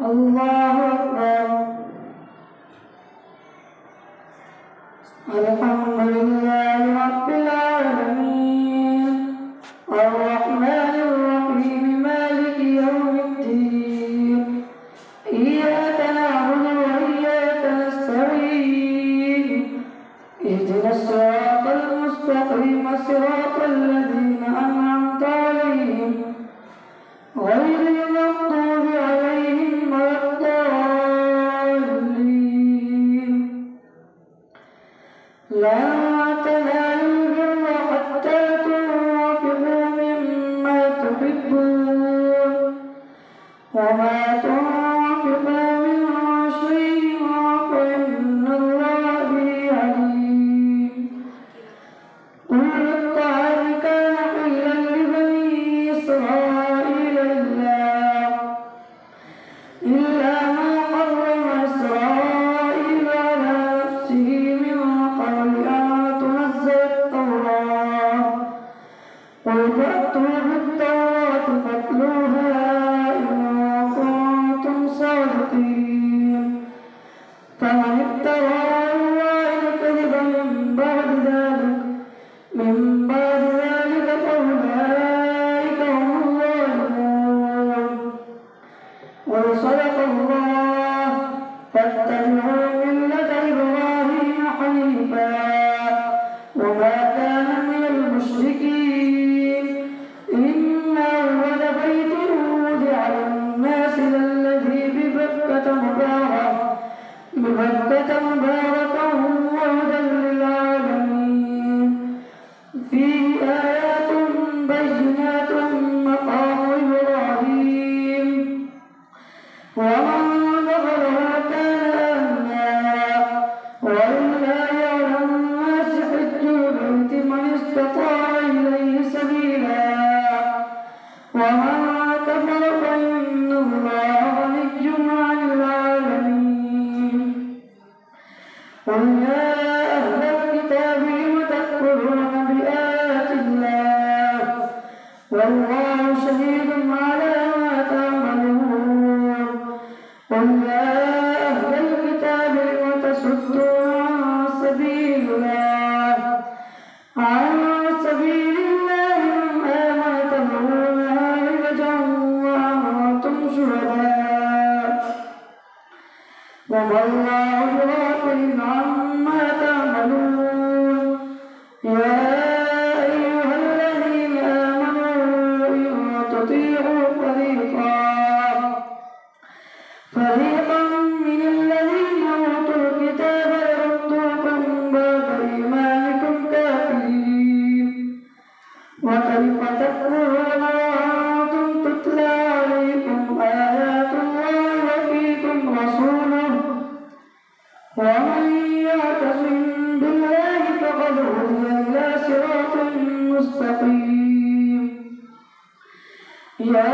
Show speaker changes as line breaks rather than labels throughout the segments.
الله أكبر. الحمد لله رب العالمين الرحمن الرحيم مالك يوم الدين إياك نعبد وإياك نستعين اهدنا الصراط المستقيم صراط الذين أنعمت عليهم غير المغضوب عليهم ولا الضالين. لن تنالوا البر حتى تنفقوا مما تحبون وما تنفقوا من شيء فإن الله به عليم. كل الطعام كان حلا لبني إسرائيل إلا ما حرم إسرائيل على نفسه من قبل أن تنزل التوراة. قل فأتوا بالتوراة فاتلوها إن كنتم صادقين. فمن افترى على الله الكذب من بعد ذلك فأولئك هم الظالمون. وصدق الله. فاتبعوا ملة إبراهيم حنيفا وما كان من المشركين. إن أول بيت وضع للناس للذي ببكة مباركا وهدى للعالمين. فيه آيات بينات مقام إبراهيم ومن دخله كان آمنا ولله على الناس حج البيت من استطاع إليه سبيلا ومن كفر فإن الله غني عن العالمين. قل يا أهل الكتاب لم تكفرون بآيات الله والله شهيد على ما تعملون. قل يا أهل الكتاب لم تصدون عن سبيل الله من آمن تبغونها عوجا وأنتم شهداء وما الله بغافل عما تعملون. يا أيها الذين آمنوا إن تطيعوا فريقا من الذين أوتوا الكتاب يردوكم بعد إيمانكم كافرين. وكيف تكفرون وأنتم تتلى عليكم آيات الله وفيكم رسوله ومن يعتصم بالله فقد هدي إلى صراط مستقيم. يا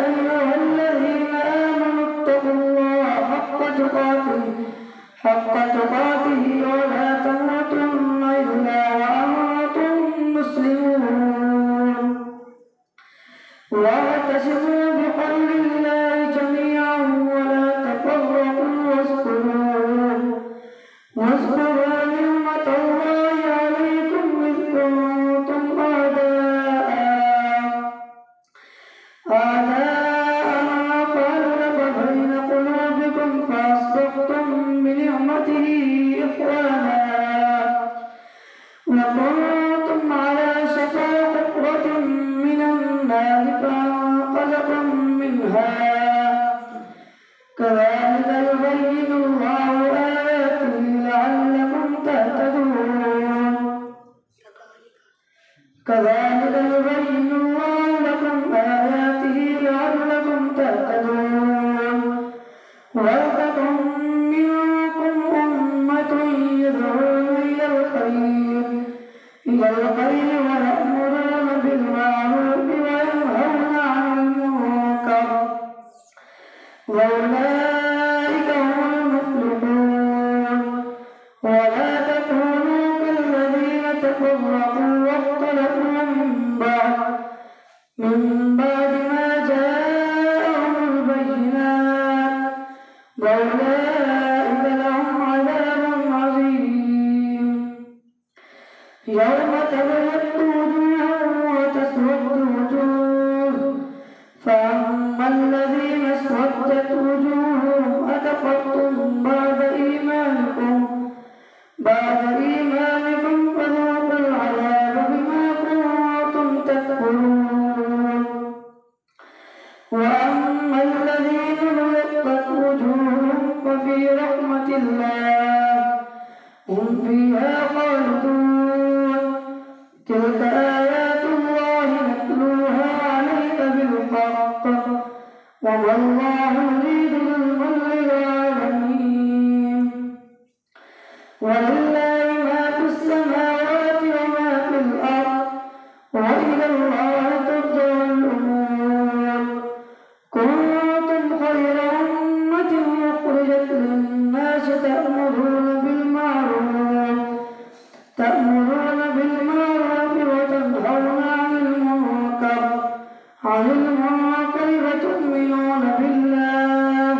أيها الذين آمنوا اتقوا الله حق تقاته ولا تموتن إلا وأنتم مسلمون. واعتصموا بحبل الله جميعا ولا تفرقوا واذكروا نعمة الله عليكم إذ كنتم أعداء فألف بين قلوبكم فأصبحتم بنعمته إخوانا وكنتم على شفا حفرة من النار فأنقذكم منها. كذلك يبين الله آياته لعلكم تهتدون. كذلك يبين الله لكم آياته لعلكم تهتدون. ولتكن منكم أمة يدعون إلى الخير ويأمرون بالمعروف وينهون عن المنكر وأولئك هم المفلحون. ولا تكونوا كالذين تفرقوا واختلفوا من بعد ما جاءهم البينات وأولئك لهم عذاب عظيم. يوم تبيض وجوه وتسود وجوه، فأما الذين اسودت وجوههم أكفرتم بعد إيمانكم فذوقوا العذاب بما كنتم تكفرون. وأما الذين ابيضت وجوههم ففي رحمة الله هم فيها خالدون. تلك آيات الله نتلوها عليك بالحق وما الله يريد ظلما للعالمين. ولله ما في السماوات وما في الأرض وإلى الله ترجع الأمور. كنتم خير أمة أخرجت للناس تأمرون بالمعروف وتنهون عن المنكر وتؤمنون بالله.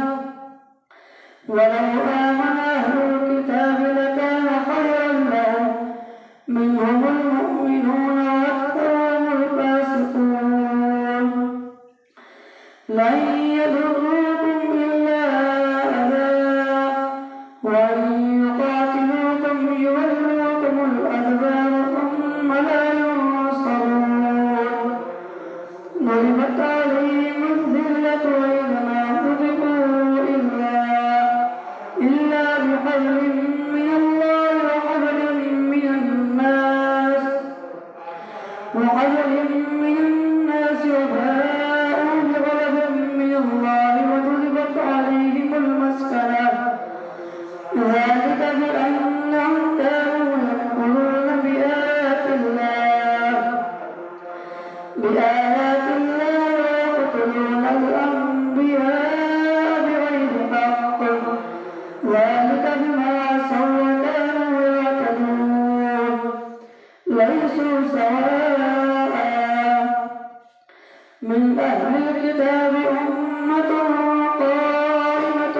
ولو آمن أهل الكتاب لكان خيرا لهم، منهم المؤمنون وأكثرهم الفاسقون. لن يضروكم إلا أذى، وإن يقاتلوكم يولوكم الأدبار ثم لا ينصرون. ضربت عليهم الذلة أينما ثقفوا إلا بحبل من الله وحبل من الناس وباءوا بغضب من الله وضربت عليهم المسكنة. ذلك بأنهم كانوا يكفرون بآيات الله ويقتلون الأنبياء بغير حق. ذلك بما عصوا وكانوا يعتدون. ليسوا سواء من أهل الكتاب أمة قائمة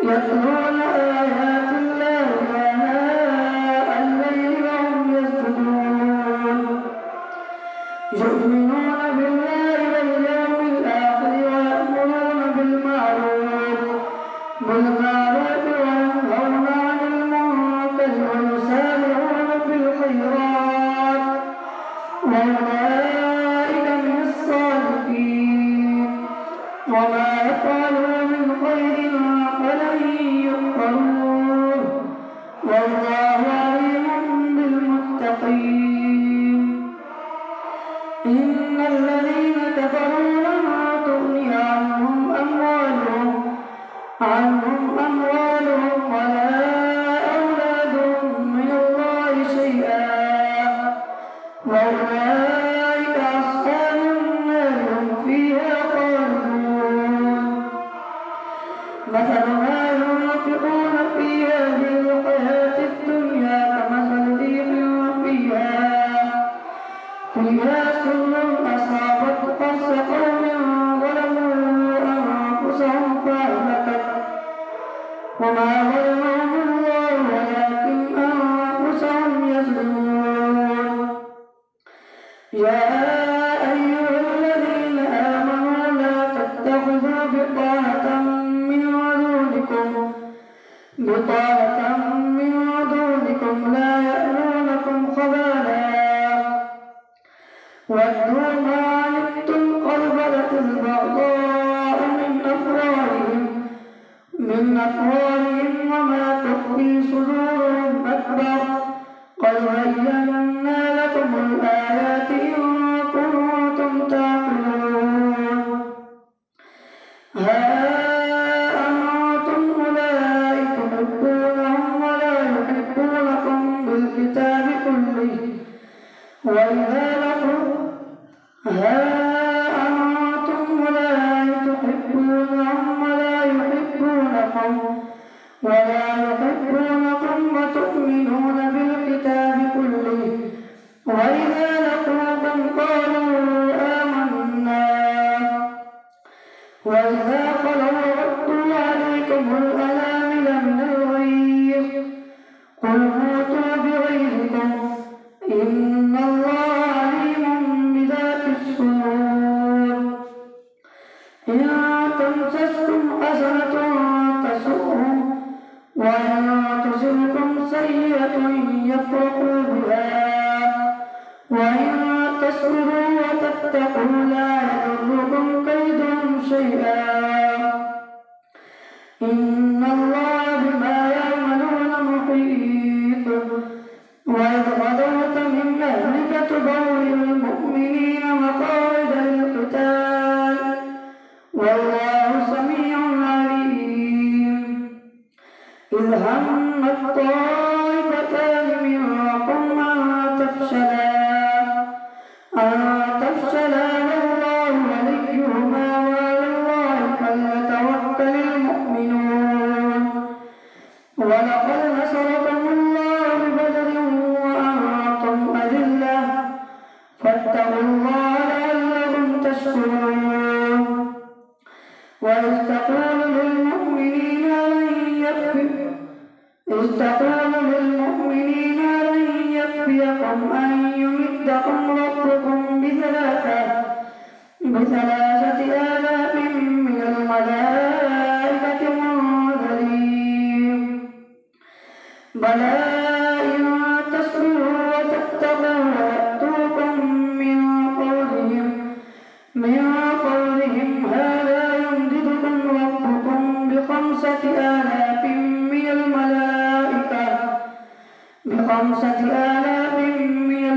يتلون آيات الله آناء الليل وهم يسجدون. يؤمنون بالله واليوم الآخر ويأمرون بالمعروف وينهون عن المنكر ويسارعون في الخيرات وأولئك من الصادقين. وما يفعلوا من خير فلن يكفروه والله عليم بالمتقين. إن الذين كفروا لن تغني عنهم أموالهم ولا أولادهم من الله شيئا وأولئك أصحاب النار هم فيها خالدون. مثل ما ينفقون في هذه الحياة الدنيا كمثل ريح فيها سر أصابت حرث قوم ظلموا أنفسهم فأهلكت. وما ظلمهم الله ولكن أنفسهم يظلمون. يا أيها الذين آمنوا لا تتخذوا بطانة من دونكم لا يألونكم خبالا ودوا ما عنتم قد بدت البغضاء من أفواههم وما تخفي صدورهم أكبر. قد بينا لكم الآيات إن كنتم تعقلون. ها أنتم أولئك تحبونهم ولا يحبونكم بالكتاب كله وإذا وتؤمنون بالكتاب كله وإذا لقوكم قالوا آمنا وإذا خلوا إن تمسسكم حسنة تسؤهم وإن تصبكم سيئة يفرحوا بها وإن تصبروا وتتقوا لا يضركم كيدهم شيئا إن الله بما يعملون محيط. وإذ غدوت من أهلك تبوئ المؤمنين مقاعد للقتال والله سميع عليم. إذ همت طائفتان منكم أن تفشلا والله وليهما وعلى الله فليتوكل المؤمنون. ولقد نصركم الله ببدر وأنتم أذلة فاتقوا الله لعلكم تشكرون. وإذ تقول للمؤمنين لن يكفيكم أن يمدكم ربكم بثلاثة آلاف من الملائكة منزلين بلى إن تصبروا وتتقوا ويأتوكم من فورهم هذا يمددكم ربكم بخمسة آلاف من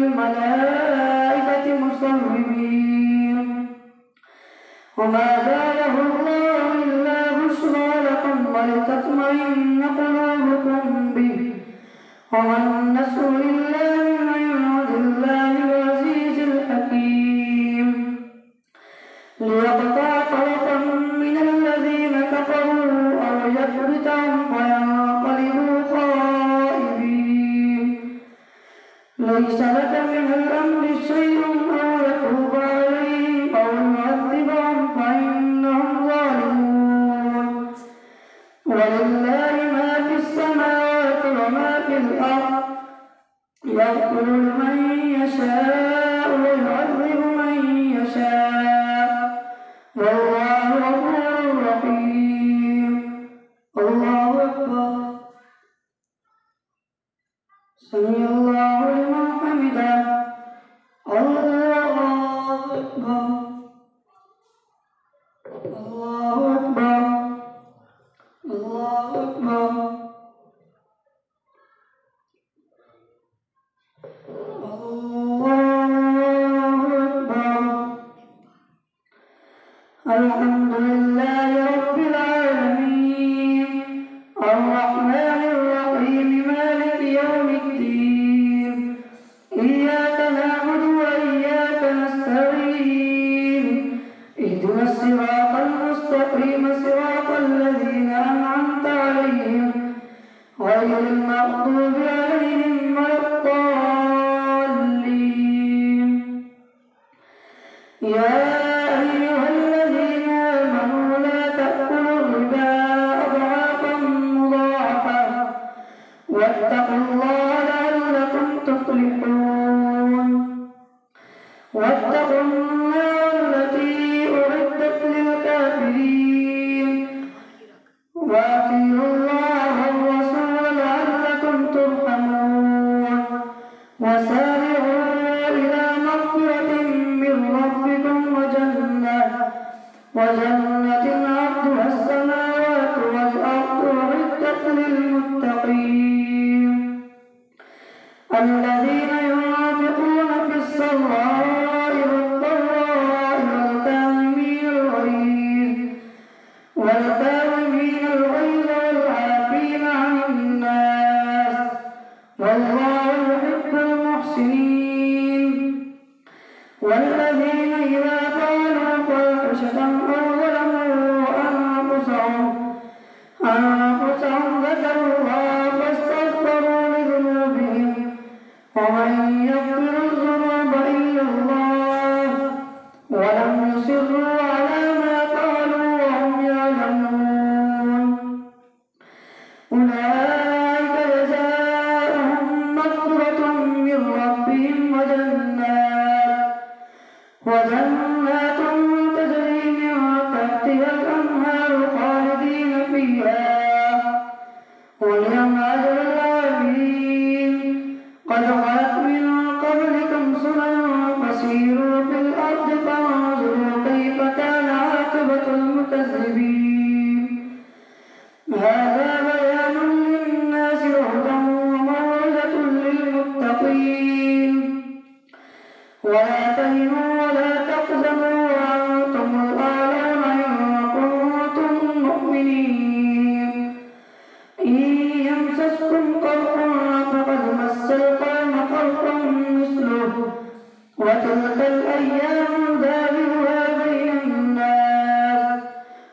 الملائكة مسومين. وما جعله الله إلا بشرى لكم ولتطمئن قلوبكم به وما النصر إلا من عند الله العزيز الحكيم. ليقطع طرفا من الذين كفروا أو يكبتهم وينقلبوا خائبين. ليس لك من الأمر شيء أو يتوب عليهم أو يعذبهم فإنهم ظالمون. ولله ما في السماوات وما في الأرض يغفر لمن يشاء ويعذب من يشاء والله غفور رحيم. الله أكبر. سمع الله لمن حمده. الله أكبر. الله أكبر. الله أكبر. الحمد لله رب العالمين الرحمن الرحيم مالك يوم الدين إياك نعبد وإياك نستعين اهدنا الصراط المستقيم صراط الذين أنعمت عليهم غير المغضوب عليهم ولا الضالين. يا أيها الذين آمنوا لا تأكلوا الربا أضعافا مضاعفة واتقوا الله لعلكم تفلحون. واتقوا النار التي أعدت للكافرين وأطيعوا الله والرسول لعلكم ترحمون. وسارعوا إلى مغفرة من ربكم وجنة عرضها السماوات والأرض أعدت للمتقين الذين ينفقون في السراء والضراء والكاظمين الغيظ والعافين عن الناس والله يحب المحسنين. والذين إذا فعلوا فاحشة أو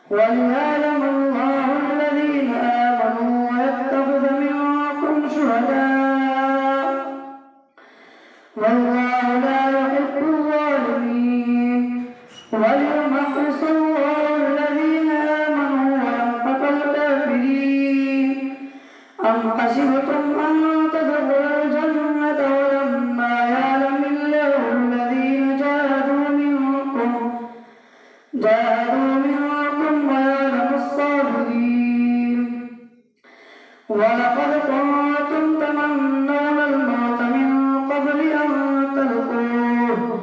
وليعلم الله الذين آمنوا ويتخذ منكم شهداء والله لا يحب الظالمين وليمحص الله الذين آمنوا ويمحق الكافرين أم حسبتم أن تدخلوا الجنة ولما يعلم الله الذين جاهدوا منكم ويعلم الصابرين ولقد كنتم تمنون الموت من قبل أن تلقوه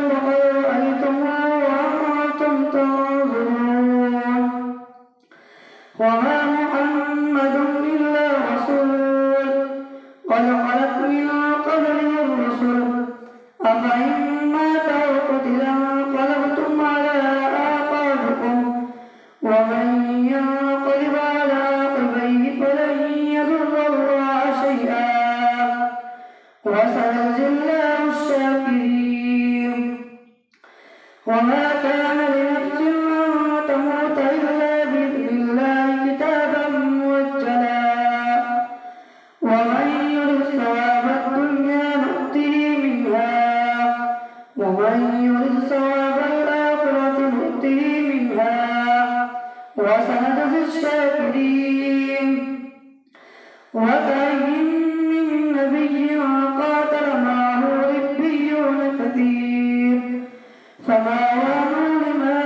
فقد رأيتموه وأنتم تنظرون وما محمد إلا رسول قد خلت من قبله الرسل أفإن مات أو قتل انقلبتم على أعقابكم ومن ينقلب على عقبيه فلن يضر الله شيئا وسيجزي الله الشاكرين وما كان لنفس أن تموت إلا بإذن الله كتابا مؤجلا ومن يرد ثواب الدنيا نؤته منها ومن يرد ثواب الآخرة نؤته منها وسنجزي الشاكرين وكأين من نبي قاتل معه ربيون كثير فما وهنوا لما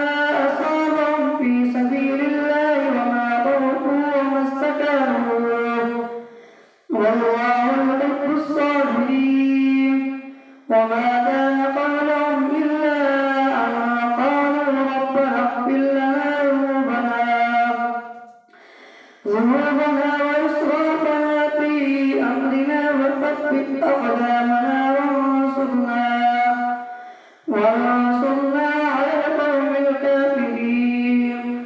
أصابهم في سبيل الله وما ضعفوا وما استكانوا والله يحب الصابرين وما كان قولهم إلا أن قالوا ربنا اغفر لنا ذنوبنا وإسرافنا في أمرنا وثبت أقدامنا وانصرنا على القوم الكافرين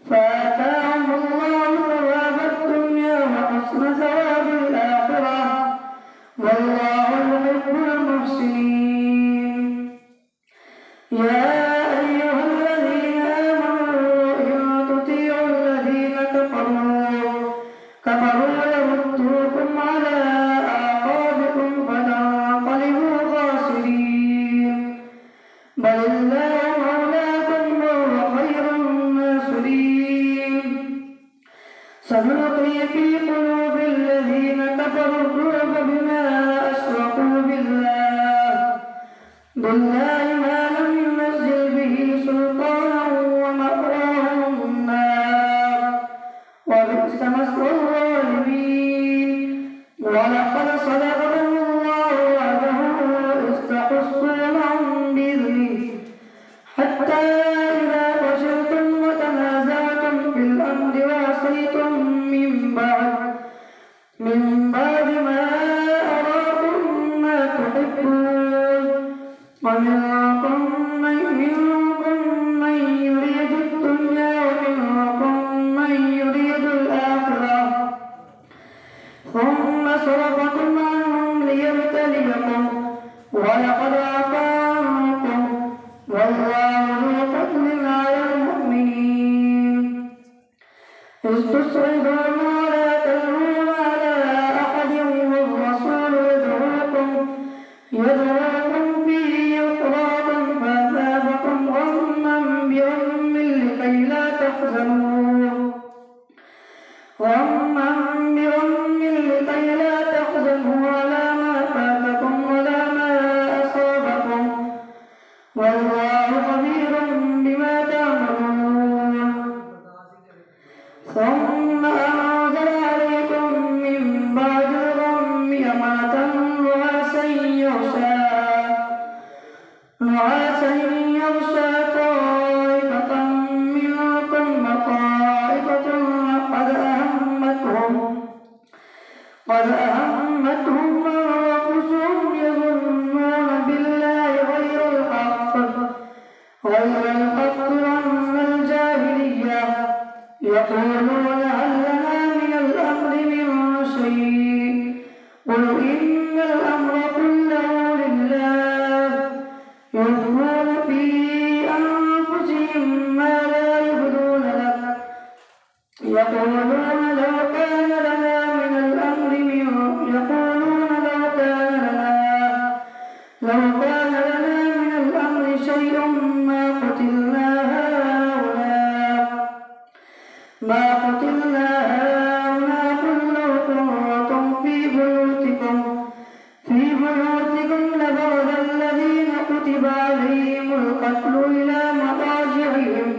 فآتاهم الله ثواب الدنيا وحسن ثواب الآخرة والله يحب المحسنين يا أيها الذين آمنوا إن تطيعوا الذين كفروا يردوكم على أعقابكم فتنقلبوا خاسرين بل الله مولاكم وهو خير الناصرين سنلقي في قلوب الذين كفروا الرعب بما أشركوا بالله ما لم ينزل به سلطانا ومأواهم النار وبئس مثوى الظالمين ولقد صدقكم الله وعده إذ تحصونهم بإذنه حتى إذا فشلتم وتنازعتم في الأمر وعصيتم من بعد ما أراكم ما تحبون ومنكم من يريد الدنيا ومنكم من يريد الآخرة ثم صرفكم عنهم ليبتليكم ولقد عفا عنكم والله ذو فضل على المؤمنين إذ تصعدون ولا تلوون على أحد والرسول يدعوكم في أخراكم فأثابكم غما بغم لكي لا تحزنوا على ما فاتكم ولا ما أصابكم والله خبير بما تعملون ثم أنزل عليكم من بعد الغم أمانة نعاسا يغشى طائفة منكم وطائفة قد أهمتهم أنفسهم يظنون بالله غير الحق ظن الجاهلية يقولون هل لنا من الأمر من شيء قل إن الأمر كله لله يخفون في أنفسهم ما يقولون لو كان لنا من الأمر شيء ما قتلنا هاهنا قل لو كنتم في بيوتكم لبرز الذين كتب عليهم القتل إلى مضاجعهم